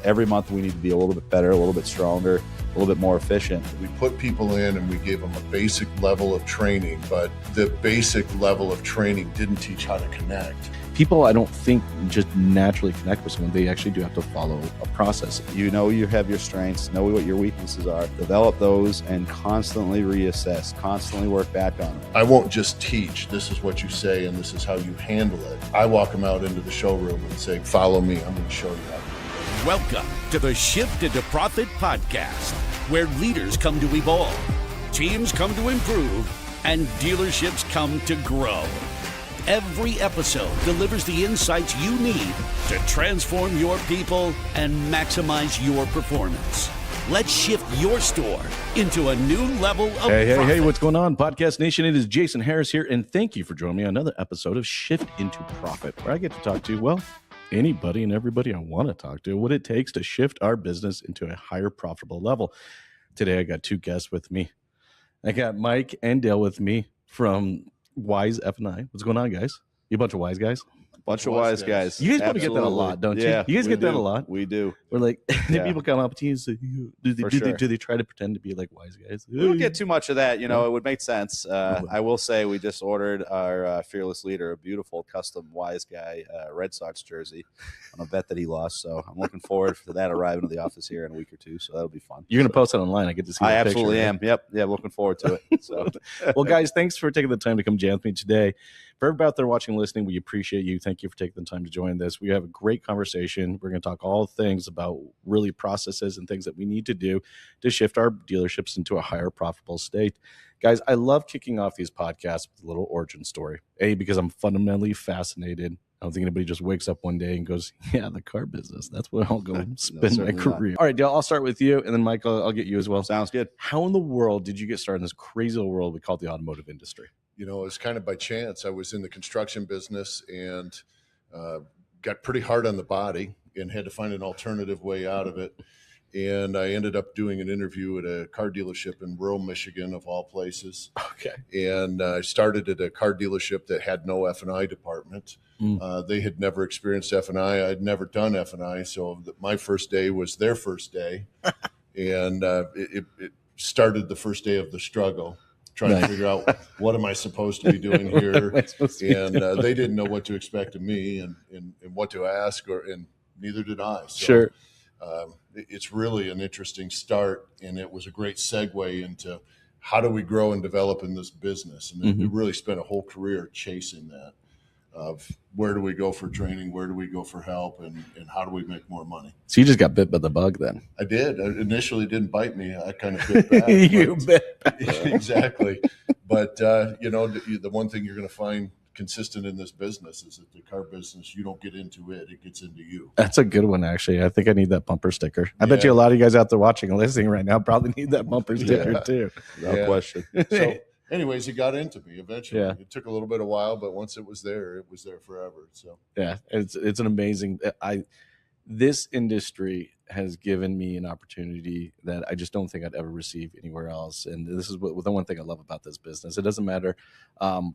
every month we need to be a little bit better, a little bit stronger, a little bit more efficient. We put people in and we gave them a basic level of training, but the basic level of training didn't teach how to connect. People, I don't think, just naturally connect with someone. They actually do have to follow a process. You know you have your strengths, know what your weaknesses are, develop those, and constantly reassess, constantly work back on them. I won't just teach, this is what you say and this is how you handle it. I walk them out into the showroom and say, follow me, I'm going to show you how. Welcome to the Shift into Profit podcast, where leaders come to evolve, teams come to improve, and dealerships come to grow. Every episode delivers the insights you need to transform your people and maximize your performance. Let's shift your store into a new level of profit. Hey, what's going on, Podcast Nation? It is Jason Harris here, and thank you for joining me on another episode of Shift into Profit, where I get to talk to, well, anybody and everybody I want to talk to, what it takes to shift our business into a higher profitable level. Today, I got two guests with me. I got Mike and Dale with me from Wise F&I. What's going on, guys? You a bunch of wise guys? Bunch of wise guys. You guys probably get that a lot, don't you? Yeah, you guys get that a lot. We do. We're like, people come up to you and say, do they try to pretend to be like wise guys? We don't get too much of that. You know, it would make sense. I will say we just ordered our fearless leader, a beautiful custom wise guy Red Sox jersey on a bet that he lost. So I'm looking forward to that arriving at the office here in a week or two. So that'll be fun. You're going to post it online. I get to see I the absolutely picture, am. Right? Yep. Yeah, looking forward to it. So, well, guys, thanks for taking the time to come jam with me today. For everybody out there watching and listening, we appreciate you. Thank you for taking the time to join this. We have a great conversation. We're going to talk all things about really processes and things that we need to do to shift our dealerships into a higher profitable state. Guys, I love kicking off these podcasts with a little origin story. A, because I'm fundamentally fascinated. I don't think anybody just wakes up one day and goes, yeah, the car business. That's what I'll go spend my career. Not. All right, Dale, I'll start with you. And then, Michael, I'll get you as well. Sounds good. How in the world did you get started in this crazy little world we call the automotive industry? You know, it was kind of by chance. I was in the construction business and got pretty hard on the body and had to find an alternative way out of it. And I ended up doing an interview at a car dealership in rural Michigan, of all places. Okay. And I started at a car dealership that had no F&I department. They had never experienced F&I. I'd never done F&I. So my first day was their first day. And it started the first day of the struggle, trying to figure out what am I supposed to be doing here. And they didn't know what to expect of me and what to ask, and neither did I. So, sure. It's really an interesting start, and it was a great segue into how do we grow and develop in this business. And we really spent a whole career chasing that, of where do we go for training, where do we go for help, and how do we make more money. So you just got bit by the bug then? I did. Initially didn't bite me. I kind of bit back. You bit back. Exactly. But, you know, the one thing you're going to find consistent in this business is that the car business, you don't get into it, it gets into you. That's a good one, actually. I think I need that bumper sticker. I bet you a lot of you guys out there watching and listening right now probably need that bumper sticker too. No question. So anyways, it got into me eventually. Yeah. It took a little bit of while, but once it was there forever. So yeah, it's an amazing. This industry has given me an opportunity that I just don't think I'd ever receive anywhere else. And this is the one thing I love about this business. It doesn't matter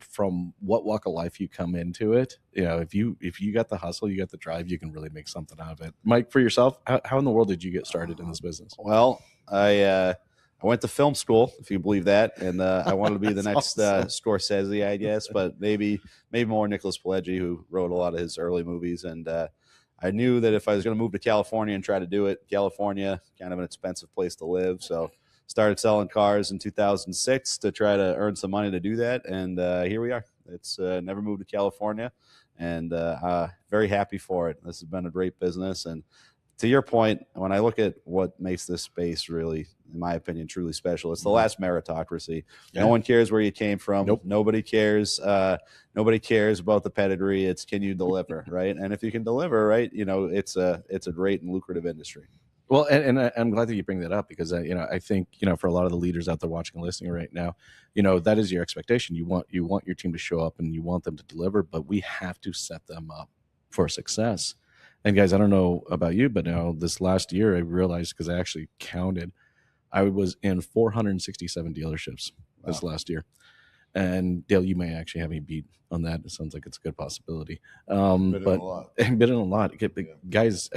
from what walk of life you come into it. You know, if you got the hustle, you got the drive, you can really make something out of it. Mike, for yourself, how in the world did you get started in this business? Well, I went to film school, if you believe that, and I wanted to be the next awesome. Scorsese, I guess, but maybe more Nicholas Pileggi, who wrote a lot of his early movies. And I knew that if I was going to move to California and try to do it, California, kind of an expensive place to live. So started selling cars in 2006 to try to earn some money to do that. And here we are. It's never moved to California, and very happy for it. This has been a great business. And to your point, when I look at what makes this space really, in my opinion, truly special, it's the last meritocracy. Yeah. No one cares where you came from. Nope. Nobody cares. Nobody cares about the pedigree. It's can you deliver, right? And if you can deliver, right, you know, it's a great and lucrative industry. Well, and I'm glad that you bring that up because, I think, for a lot of the leaders out there watching and listening right now, that is your expectation. You want your team to show up and you want them to deliver, but we have to set them up for success. And guys, I don't know about you, but now this last year I realized, because I actually counted, I was in 467 dealerships this last year. And Dale, you may actually have me beat on that. It sounds like it's a good possibility. Been in a lot. Guys,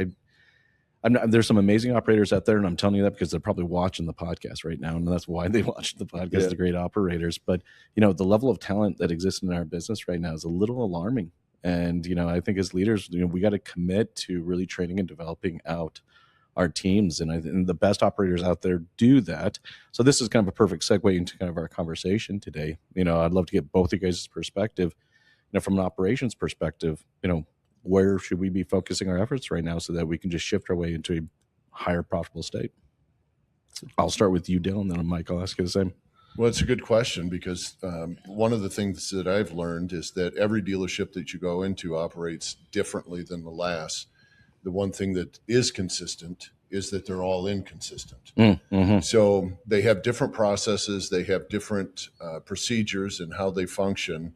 There's some amazing operators out there, and I'm telling you that because they're probably watching the podcast right now, and that's why they watch the podcast. Yeah. The great operators, but the level of talent that exists in our business right now is a little alarming. And I think as leaders, we got to commit to really training and developing out our teams, and the best operators out there do that. So this is kind of a perfect segue into kind of our conversation today. I'd love to get both of you guys' perspective. From an operations perspective, where should we be focusing our efforts right now so that we can just shift our way into a higher profitable state? I'll start with you, Dale, and then Mike, I'll ask you the same. Well, it's a good question because one of the things that I've learned is that every dealership that you go into operates differently than the last. The one thing that is consistent is that they're all inconsistent. Mm-hmm. So they have different processes, they have different procedures and how they function.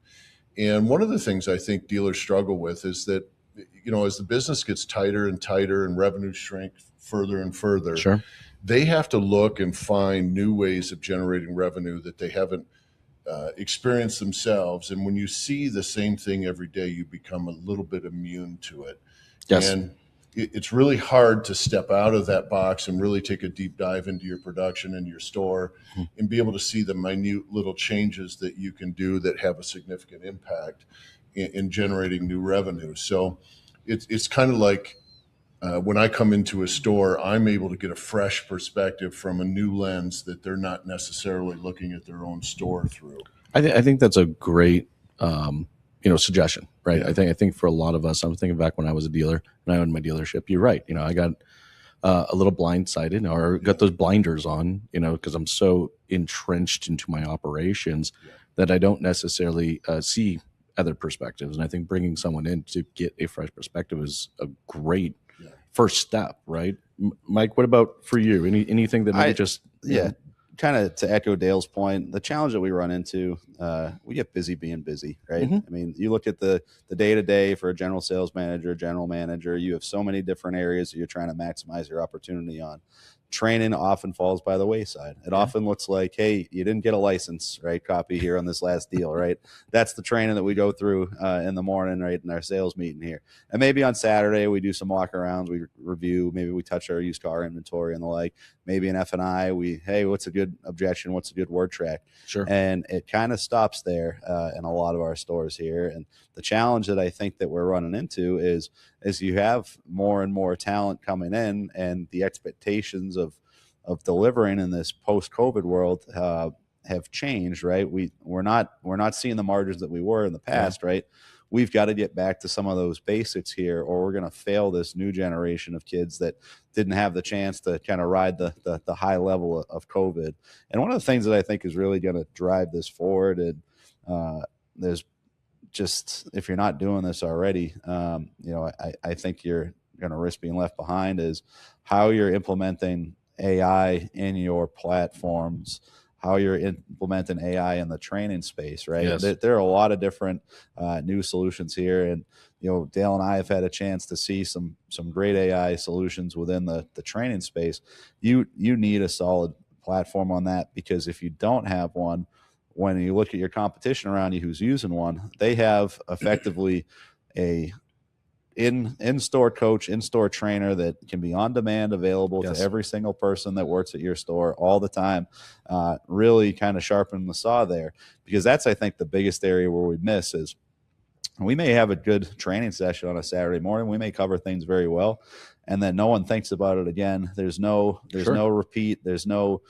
And one of the things I think dealers struggle with is that, as the business gets tighter and tighter and revenue shrink further and further, Sure. They have to look and find new ways of generating revenue that they haven't experienced themselves. And when you see the same thing every day, you become a little bit immune to it. Yes. And it's really hard to step out of that box and really take a deep dive into your production and your store and be able to see the minute little changes that you can do that have a significant impact in generating new revenue. So it's kind of like when I come into a store, I'm able to get a fresh perspective from a new lens that they're not necessarily looking at their own store through. I think that's a great suggestion, right? Yeah. I think for a lot of us, I'm thinking back when I was a dealer and I owned my dealership. You're right. I got a little blindsided or got those blinders on, because I'm so entrenched into my operations that I don't necessarily see other perspectives. And I think bringing someone in to get a fresh perspective is a great first step, right? Mike, what about for you? Anything that maybe kind of to echo Dale's point, the challenge that we run into, we get busy being busy, right? Mm-hmm. I mean, you look at the day-to-day for a general sales manager, general manager, you have so many different areas that you're trying to maximize your opportunity on. Training often falls by the wayside. It often looks like, hey, you didn't get a license, right? Copy here on this last deal, right? That's the training that we go through in the morning, right, in our sales meeting here. And maybe on Saturday we do some walk-arounds, we review, maybe we touch our used car inventory and the like. Maybe in F&I, hey, what's a good objection? What's a good word track? Sure. And it kind of stops there in a lot of our stores here. And the challenge that I think that we're running into is you have more and more talent coming in, and the expectations of delivering in this post-COVID world have changed, right? We're not seeing the margins that we were in the past, right? We've got to get back to some of those basics here, or we're going to fail this new generation of kids that didn't have the chance to kind of ride the high level of COVID. And one of the things that I think is really going to drive this forward, and there's just, if you're not doing this already, I think you're going to risk being left behind, is how you're implementing AI in your platforms, how you're implementing AI in the training space, right? Yes. There are a lot of different new solutions here. And, Dale and I have had a chance to see some great AI solutions within the training space. You need a solid platform on that, because if you don't have one, when you look at your competition around you who's using one, they have effectively a in-store coach, in-store trainer that can be on demand, available to every single person that works at your store all the time. Really kind of sharpen the saw there, because that's, I think, the biggest area where we miss is we may have a good training session on a Saturday morning. We may cover things very well, and then no one thinks about it again. There's no repeat. There's no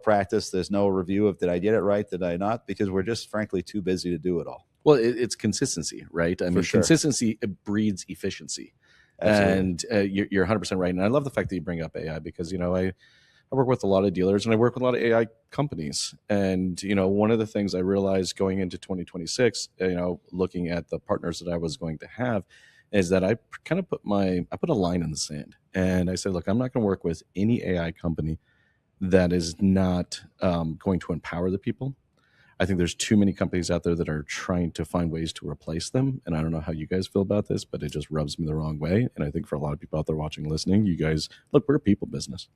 practice. There's no review of, did I get it right? Did I not? Because we're just frankly too busy to do it all. Well, it's consistency, right? I mean, consistency breeds efficiency. Absolutely. And you're 100% right. And I love the fact that you bring up AI, because, I work with a lot of dealers and I work with a lot of AI companies. And, one of the things I realized going into 2026, looking at the partners that I was going to have, is that I kind of put a line in the sand. And I said, look, I'm not going to work with any AI company that is not going to empower the people. I think there's too many companies out there that are trying to find ways to replace them. And I don't know how you guys feel about this, but it just rubs me the wrong way. And I think for a lot of people out there watching, listening, you guys, look, we're a people business.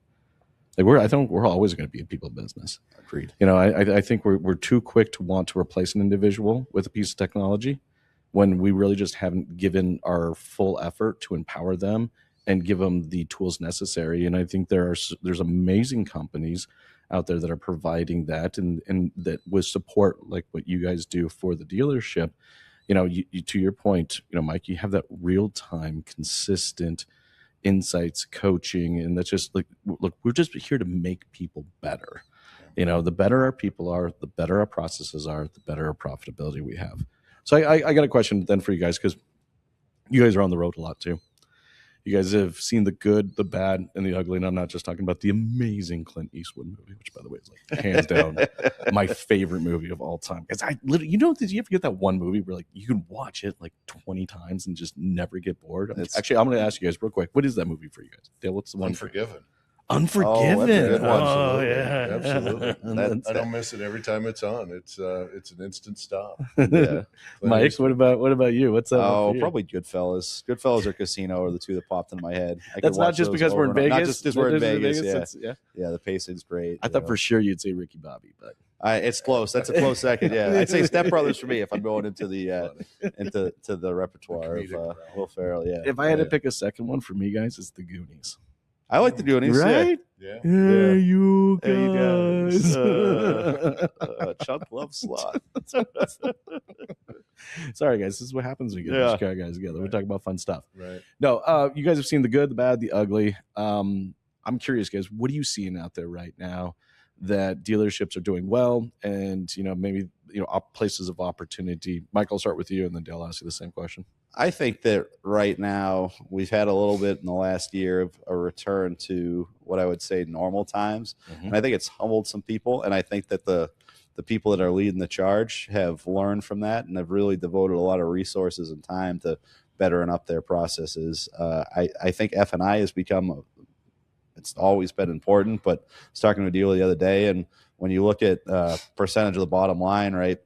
I think we're always going to be a people business. Agreed. I think we're too quick to want to replace an individual with a piece of technology when we really just haven't given our full effort to empower them and give them the tools necessary. And I think there's amazing companies out there that are providing that, and that with support like what you guys do for the dealership. You to your point, Mike, you have that real-time, consistent insights, coaching, and that's just like, look, we're just here to make people better. The better our people are, the better our processes are, the better our profitability we have. So I got a question then for you guys, because you guys are on the road a lot too. You guys have seen the good, the bad, and the ugly. And I'm not just talking about the amazing Clint Eastwood movie, which, by the way, is like hands down my favorite movie of all time. Because I literally, did you ever get that one movie where like you can watch it like 20 times and just never get bored? Actually, I'm going to ask you guys real quick. What is that movie for you guys? Dale, what's the one? Unforgiven. Unforgiven. Oh, yeah, absolutely. I don't miss it every time it's on. It's an instant stop. Yeah. Mike, what about you? What's that? Oh, probably Goodfellas. Goodfellas or Casino are the two that popped into my head. That's not just because we're in Vegas. Not just because we're in Vegas. Yeah. Yeah, the pacing's great. I thought for sure you'd say Ricky Bobby, but it's close. That's a close second. Yeah, I'd say Step Brothers for me if I'm going into the into the repertoire of Will Ferrell. Yeah. If I had to pick a second one for me, guys, it's The Goonies. I like the Goonies, right? Yeah. Hey, you guys. Chuck loves slot. Sorry, guys. This is what happens when you get these guys together. Right. We talk about fun stuff. Right. No, you guys have seen the good, the bad, the ugly. I'm curious, guys. What are you seeing out there right now that dealerships are doing well, and maybe places of opportunity? Mike, I'll start with you, and then Dale, I'll ask you the same question. I think that right now we've had a little bit in the last year of a return to what I would say normal times. Mm-hmm. And I think it's humbled some people. And I think that the people that are leading the charge have learned from that and have really devoted a lot of resources and time to bettering up their processes. I think F&I has become it's always been important, but I was talking to a dealer the other day, and when you look at percentage of the bottom line, right,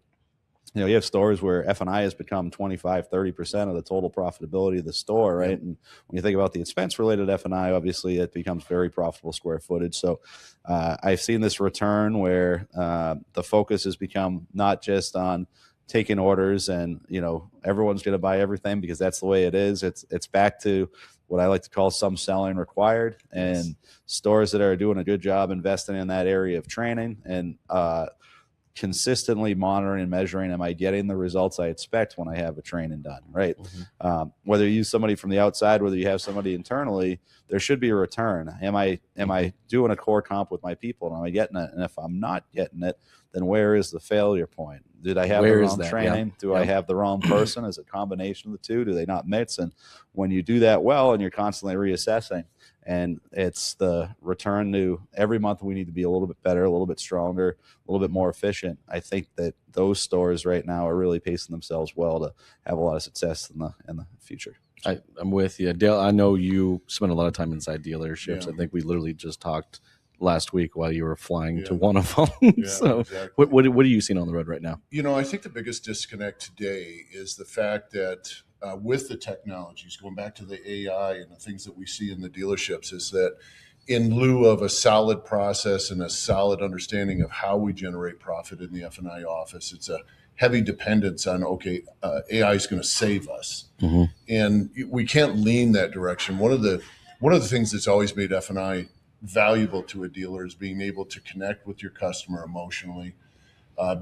you have stores where F&I has become 25, 30% of the total profitability of the store, right? And when you think about the expense-related F&I, obviously it becomes very profitable square footage. So I've seen this return where the focus has become not just on taking orders and, everyone's going to buy everything because that's the way it is. It's back to what I like to call some selling required, and stores that are doing a good job investing in that area of training and consistently monitoring and measuring, am I getting the results I expect when I have a training done, right? Mm-hmm. Whether you use somebody from the outside, whether you have somebody internally, there should be a return. Am I doing a core comp with my people, and am I getting it? And if I'm not getting it, then where is the failure point? Did I have the wrong training? Yeah. Do I have the wrong person? Is it a combination of the two? Do they not mix? And when you do that well and you're constantly reassessing, and it's the return to every month we need to be a little bit better, a little bit stronger, a little bit more efficient. I think that those stores right now are really pacing themselves well to have a lot of success in the future. I'm with you, Dale. I know you spend a lot of time inside dealerships. Yeah. I think we literally just talked last week while you were flying to one of them. So exactly. What are you seeing on the road right now? I think the biggest disconnect today is the fact that with the technologies, going back to the AI and the things that we see in the dealerships, is that in lieu of a solid process and a solid understanding of how we generate profit in the F&I office, it's a heavy dependence on, AI is going to save us. Mm-hmm. And we can't lean that direction. One of the things that's always made F&I valuable to a dealer is being able to connect with your customer emotionally,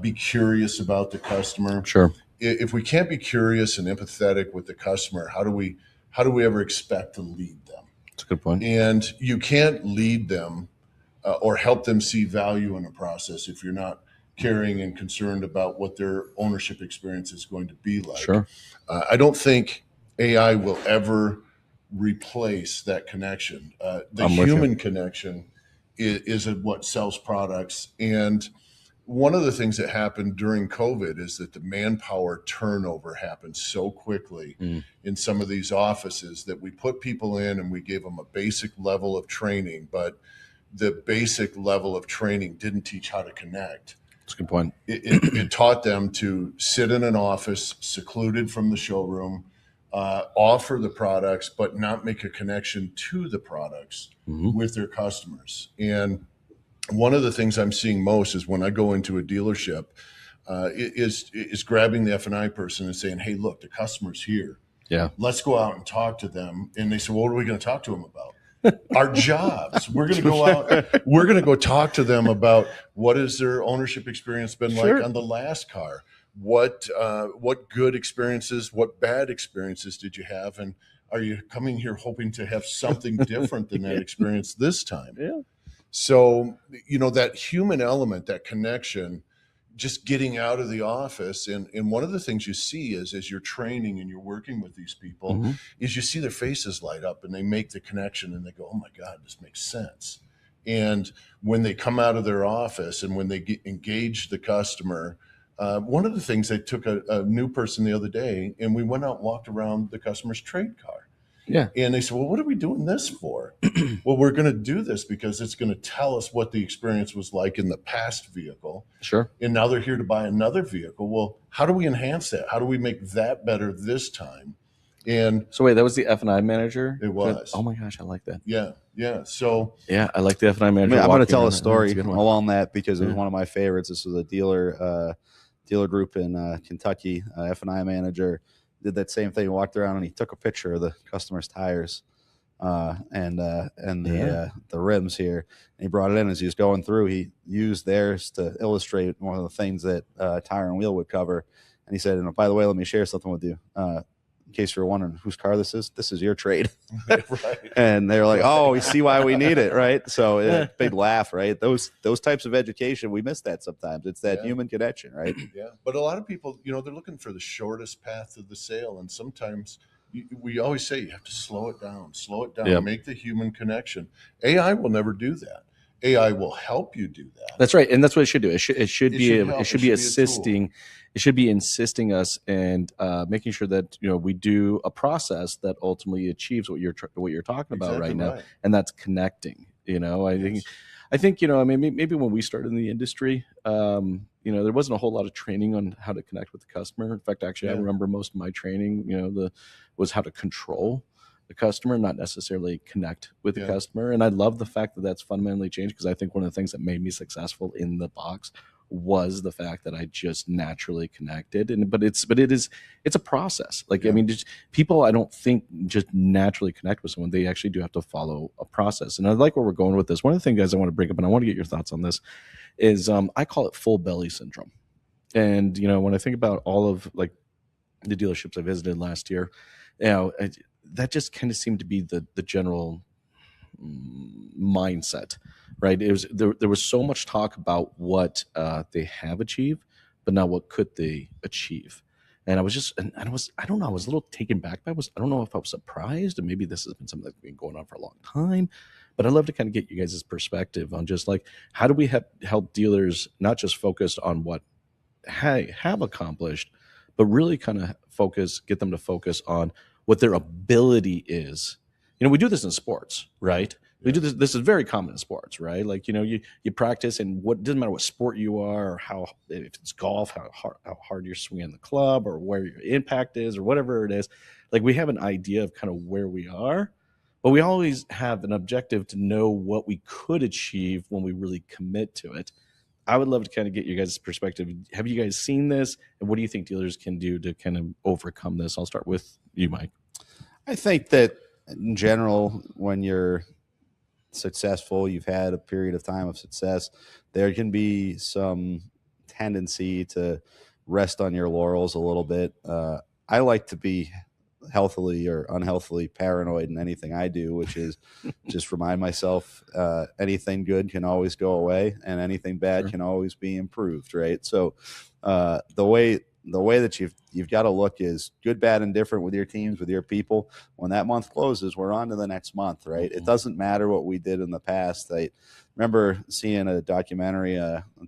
be curious about the customer. Sure. If we can't be curious and empathetic with the customer, how do we ever expect to lead them? That's a good point. And you can't lead them or help them see value in a process if you're not caring and concerned about what their ownership experience is going to be like. Sure. I don't think AI will ever replace that connection. The human connection is what sells products. And one of the things that happened during COVID is that the manpower turnover happened so quickly in some of these offices that we put people in and we gave them a basic level of training, but the basic level of training didn't teach how to connect. That's a good point. It taught them to sit in an office secluded from the showroom, offer the products, but not make a connection to the products with their customers. And one of the things I'm seeing most is when I go into a dealership, is grabbing the F&I person and saying, "Hey, look, the customer's here. Yeah. Let's go out and talk to them. And they said, well, what are we going to talk to them about? Our jobs. We're going to go out. We're going to go talk to them about what has their ownership experience been like on the last car. What good experiences, what bad experiences did you have? And are you coming here hoping to have something different than that experience this time? Yeah. So, that human element, that connection, just getting out of the office. And one of the things you see is as you're training and you're working with these people is you see their faces light up and they make the connection and they go, oh my God, this makes sense. And when they come out of their office and when they engage the customer, one of the things, they took a new person the other day and we went out and walked around the customer's trade car. Yeah. And they said, well, what are we doing this for? Well, we're going to do this because it's going to tell us what the experience was like in the past vehicle. Sure. And now they're here to buy another vehicle. Well, how do we enhance that? How do we make that better this time? And so wait, that was the F&I manager? It was. Oh my gosh, I like that. Yeah. So yeah, I like the F&I manager. I'm going to tell a story a along that because it was one of my favorites. This was a dealer group in Kentucky. F&I manager did that same thing. He walked around and he took a picture of the customer's tires and the rims here. And he brought it in as he was going through. He used theirs to illustrate one of the things that tire and wheel would cover. And he said, and by the way, let me share something with you. In case you're wondering whose car this is your trade. Right. And they're like, oh, we see why we need it, right? So big laugh, right? Those types of education, we miss that sometimes. It's that human connection, right? Yeah. But a lot of people, they're looking for the shortest path to the sale. And sometimes we always say you have to slow it down, make the human connection. AI will never do that. AI will help you do that. That's right, and that's what it should do. It should be assisting. It should be assisting us and making sure that we do a process that ultimately achieves what you're talking about right now, and that's connecting. I think maybe when we started in the industry, there wasn't a whole lot of training on how to connect with the customer. In fact, actually, I remember most of my training, was how to control the customer, not necessarily connect with the customer. And I love the fact that that's fundamentally changed, because I think one of the things that made me successful in the box was the fact that I just naturally connected. But it's a process. Just people, I don't think just naturally connect with someone. They actually do have to follow a process. And I like where we're going with this. One of the things, guys, I want to bring up, and I want to get your thoughts on this, is I call it full belly syndrome. And when I think about all of the dealerships I visited last year, that just kind of seemed to be the general mindset, right? It was there was so much talk about what they have achieved, but now what could they achieve? And I was I don't know, I was a little taken back by it. I don't know if I was surprised, and maybe this has been something that's been going on for a long time, but I'd love to kind of get you guys' perspective on just how do we help dealers not just focus on what have accomplished, but really kind of get them to focus on what their ability is. We do this in sports, right? We do this. This is very common in sports, right? You practice, and what doesn't matter what sport you are, or if it's golf, how hard you're swinging the club, or where your impact is, or whatever it is. We have an idea of kind of where we are, but we always have an objective to know what we could achieve when we really commit to it. I would love to kind of get you guys' perspective. Have you guys seen this, and what do you think dealers can do to kind of overcome this? I'll start with you, Mike. I think that in general, when you're successful, you've had a period of time of success, there can be some tendency to rest on your laurels a little bit. I like to be healthily or unhealthily paranoid in anything I do, which is just remind myself anything good can always go away and anything bad can always be improved, right? So the way that you've got to look is good, bad, and different with your teams, with your people. When that month closes, we're on to the next month, right? It doesn't matter what we did in the past. I remember seeing a documentary,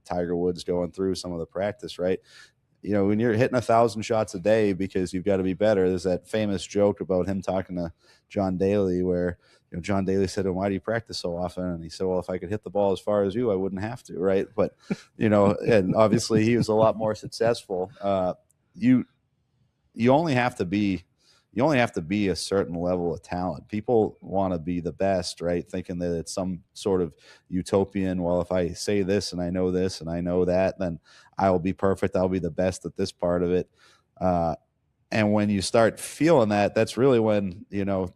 Tiger Woods going through some of the practice, right? When you're hitting 1,000 shots a day because you've got to be better, there's that famous joke about him talking to John Daly where John Daly said, "Why do you practice so often?" And he said, "Well, if I could hit the ball as far as you, I wouldn't have to," right? But and obviously he was a lot more successful. You only have to be a certain level of talent. People want to be the best, right? Thinking that it's some sort of utopian, well, if I say this and I know that, then I will be perfect. I'll be the best at this part of it. And when you start feeling that, that's really when,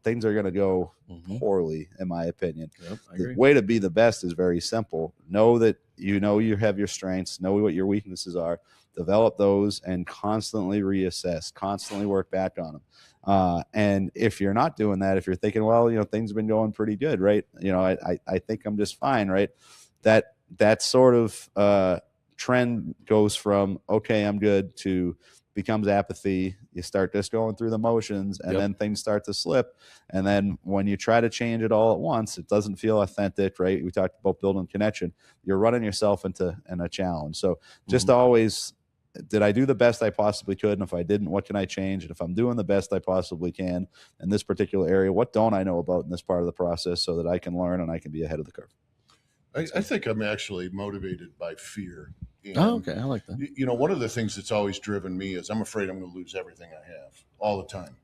things are going to go poorly, in my opinion. Yep, I the agree. way to be the best is very simple. Know that you have your strengths, know what your weaknesses are, develop those, and constantly reassess, constantly work back on them. And if you're not doing that, if you're thinking, well, things have been going pretty good, right? I think I'm just fine, right? That sort of trend goes from, okay, I'm good, to becomes apathy. You start just going through the motions, and then things start to slip. And then when you try to change it all at once, it doesn't feel authentic, right? We talked about building connection. You're running yourself into a challenge. So just always, did I do the best I possibly could? And if I didn't, what can I change? And if I'm doing the best I possibly can in this particular area, what don't I know about in this part of the process, so that I can learn and I can be ahead of the curve? I think I'm actually motivated by fear. And, okay. I like that. One of the things that's always driven me is I'm afraid I'm going to lose everything I have all the time.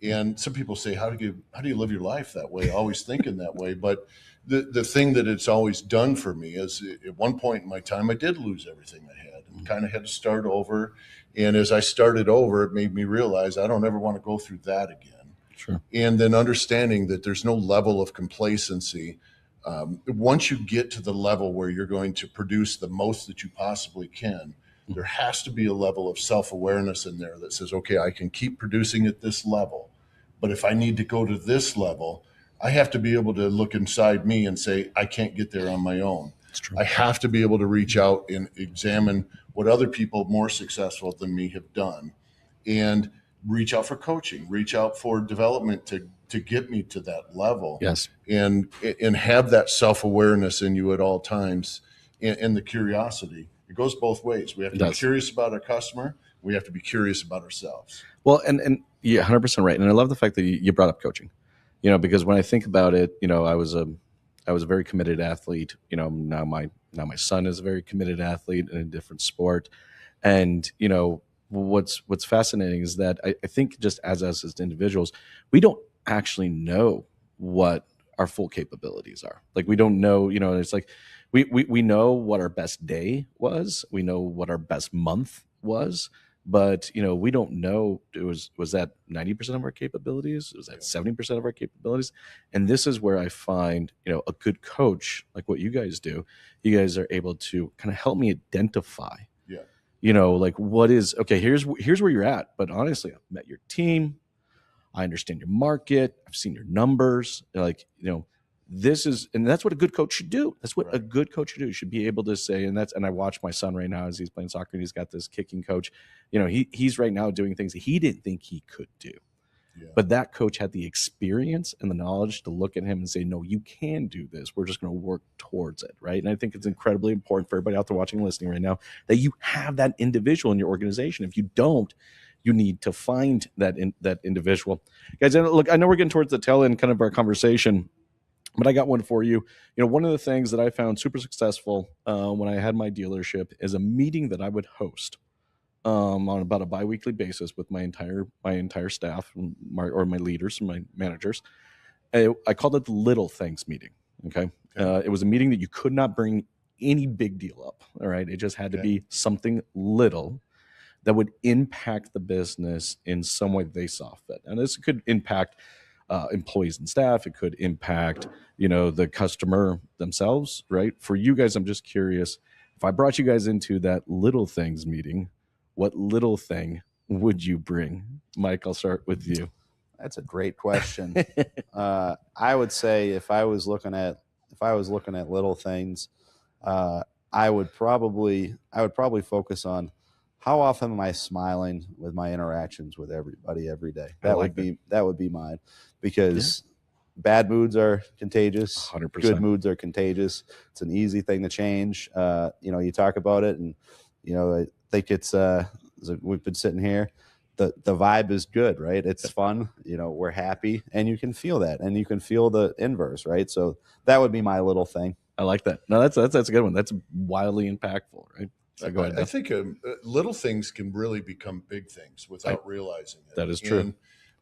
And some people say, how do you live your life that way? Always thinking that way. But the thing that it's always done for me is, at one point in my time, I did lose everything I had and kind of had to start over. And as I started over, it made me realize I don't ever want to go through that again. Sure. And then understanding that there's no level of complacency. Once you get to the level where you're going to produce the most that you possibly can, there has to be a level of self-awareness in there that says, okay, I can keep producing at this level, but if I need to go to this level, I have to be able to look inside me and say, I can't get there on my own. That's true. I have to be able to reach out and examine what other people more successful than me have done, and reach out for coaching, reach out for development to get me to that level. Yes. And have that self-awareness in you at all times, and the curiosity. It goes both ways. We have to be curious about our customer. We have to be curious about ourselves. Well, and you're 100% right. And I love the fact that you brought up coaching, because when I think about it, I was a very committed athlete. Now my son is a very committed athlete in a different sport. And, what's fascinating is that I think just as us as individuals, we don't actually know what our full capabilities are. Like, we don't know, it's like we know what our best day was. We know what our best month was, but we don't know, was that 90% of our capabilities? Was that 70% of our capabilities? And this is where I find, a good coach, like what you guys do, you guys are able to kind of help me identify, like, what is, okay, here's where you're at. But honestly, I've met your team. I understand your market. I've seen your numbers. Like, this is, and that's what a good coach should do. That's what a good coach should do. You should be able to say, and I watch my son right now as he's playing soccer, and he's got this kicking coach. He's right now doing things that he didn't think he could do. Yeah. But that coach had the experience and the knowledge to look at him and say, no, you can do this. We're just going to work towards it. Right. And I think it's incredibly important for everybody out there watching and listening right now that you have that individual in your organization. If you don't, you need to find that individual. Guys, and look, I know we're getting towards the tail end kind of our conversation, but I got one for you. One of the things that I found super successful when I had my dealership is a meeting that I would host on about a biweekly basis with my entire staff and my leaders and my managers. I called it the little things meeting. Okay. It was a meeting that you could not bring any big deal up. All right. It just had to be something little that would impact the business in some way they saw fit. And this could impact employees and staff. It could impact, the customer themselves, right? For you guys, I'm just curious, if I brought you guys into that little things meeting, what little thing would you bring? Mike, I'll start with you. That's a great question. I would say if I was looking at little things, I would probably focus on how often am I smiling with my interactions with everybody every day. That would be mine, because bad moods are contagious. 100%. Good moods are contagious. It's an easy thing to change. You talk about it, and I think it's we've been sitting here. The vibe is good, right? It's fun. We're happy, and you can feel that, and you can feel the inverse, right? So that would be my little thing. I like that. No, that's a good one. That's wildly impactful, right? So go ahead. I think little things can really become big things without realizing it. That is true. And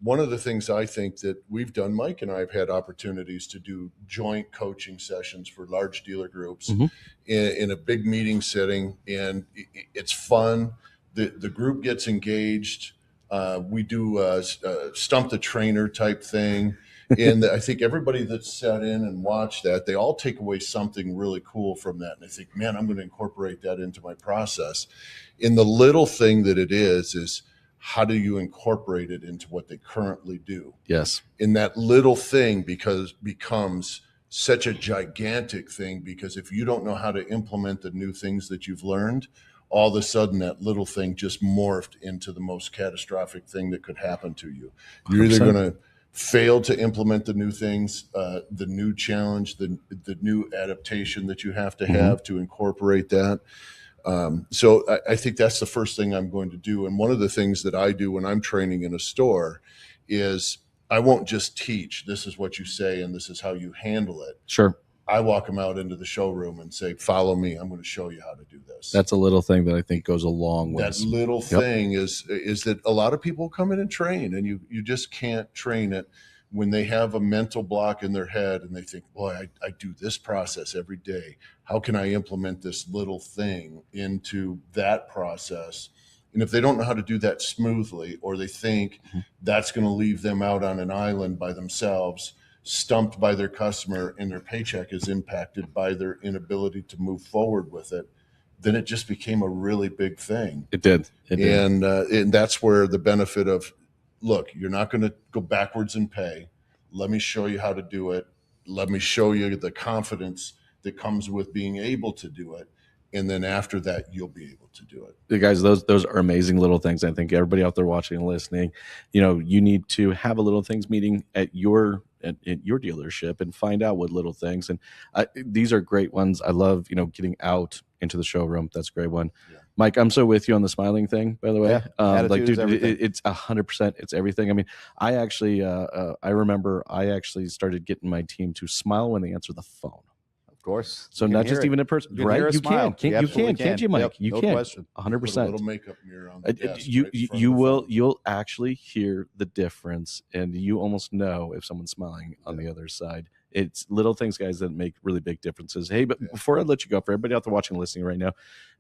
one of the things I think that we've done, Mike and I have had opportunities to do joint coaching sessions for large dealer groups in a big meeting setting, and it's fun. The group gets engaged. We do stump the trainer type thing. And I think everybody that sat in and watched that, they all take away something really cool from that. And I think, man, I'm going to incorporate that into my process. And the little thing that it is how do you incorporate it into what they currently do? Yes. And that little thing becomes such a gigantic thing, because if you don't know how to implement the new things that you've learned, all of a sudden that little thing just morphed into the most catastrophic thing that could happen to you. You're either going to fail to implement the new things, the new challenge, the new adaptation that you have to have to incorporate that. So I think that's the first thing I'm going to do. And one of the things that I do when I'm training in a store is I won't just teach, this is what you say and this is how you handle it. Sure. I walk them out into the showroom and say, follow me. I'm going to show you how to do this. That's a little thing that I think goes a long way. That little thing is that a lot of people come in and train, and you just can't train it when they have a mental block in their head and they think, boy, I do this process every day. How can I implement this little thing into that process? And if they don't know how to do that smoothly, or they think that's going to leave them out on an island by themselves, stumped by their customer, and their paycheck is impacted by their inability to move forward with it, then it just became a really big thing. It did. And that's where the benefit of, look, you're not going to go backwards in pay. Let me show you how to do it. Let me show you the confidence that comes with being able to do it. And then after that, you'll be able to do it. You guys, those are amazing little things. I think everybody out there watching and listening, you need to have a little things meeting at your dealership and find out what little things. And these are great ones. I love, getting out into the showroom. That's a great one. Yeah. Mike, I'm so with you on the smiling thing, by the way. Yeah, dude, it's 100%. It's everything. I mean, I actually, I remember I actually started getting my team to smile when they answer the phone. Of course. So not just even in person, right? You can, can't you, Mike? Yep, you no can, question. 100%. A little makeup mirror on the desk, you'll actually hear the difference, and you almost know if someone's smiling on the other side. It's little things, guys, that make really big differences. Hey, but before I let you go, for everybody out there watching and listening right now,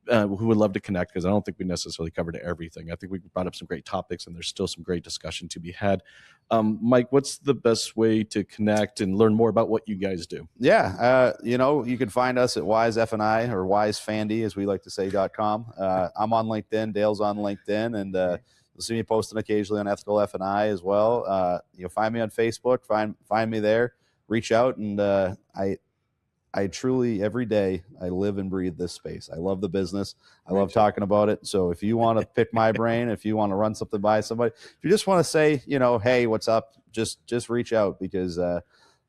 who would love to connect, because I don't think we necessarily covered everything. I think we brought up some great topics, and there's still some great discussion to be had. Mike, what's the best way to connect and learn more about what you guys do? Yeah, you can find us at Wise F&I, or WiseFandy, as we like to say, .com. I'm on LinkedIn. Dale's on LinkedIn, and you'll see me posting occasionally on Ethical F&I as well. You'll find me on Facebook. Find me there. Reach out, and I truly, every day, I live and breathe this space. I love the business. I love talking about it. So if you want to pick my brain, if you want to run something by somebody, if you just want to say, hey, what's up, just reach out, because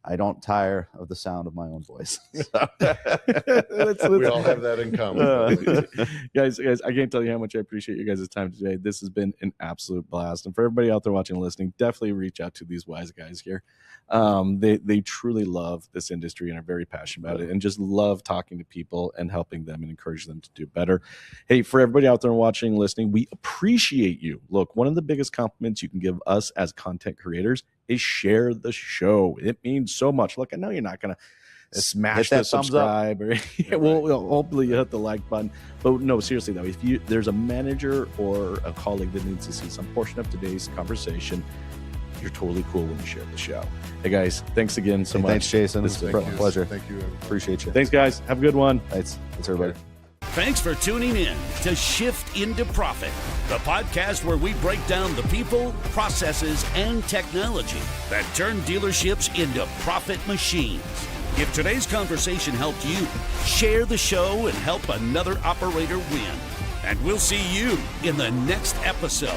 I don't tire of the sound of my own voice. We all have that in common. Guys, I can't tell you how much I appreciate you guys' time today. This has been an absolute blast. And for everybody out there watching and listening, definitely reach out to these wise guys here. They truly love this industry and are very passionate about it, and just love talking to people and helping them and encourage them to do better. Hey, for everybody out there watching and listening, we appreciate you. Look, one of the biggest compliments you can give us as content creators is share the show. It means so much. Look, I know you're not going to smash the subscribe, or well, hopefully you hit the like button. But no, seriously though, if there's a manager or a colleague that needs to see some portion of today's conversation, you're totally cool when you share the show. Hey guys, thanks again so much. Thanks, Jason. It's a pleasure. Thank you. Appreciate you. Thanks, guys. Have a good one. Thanks everybody. Thanks for tuning in to Shift into Profit, the podcast where we break down the people, processes, and technology that turn dealerships into profit machines. If today's conversation helped you, share the show and help another operator win. And we'll see you in the next episode.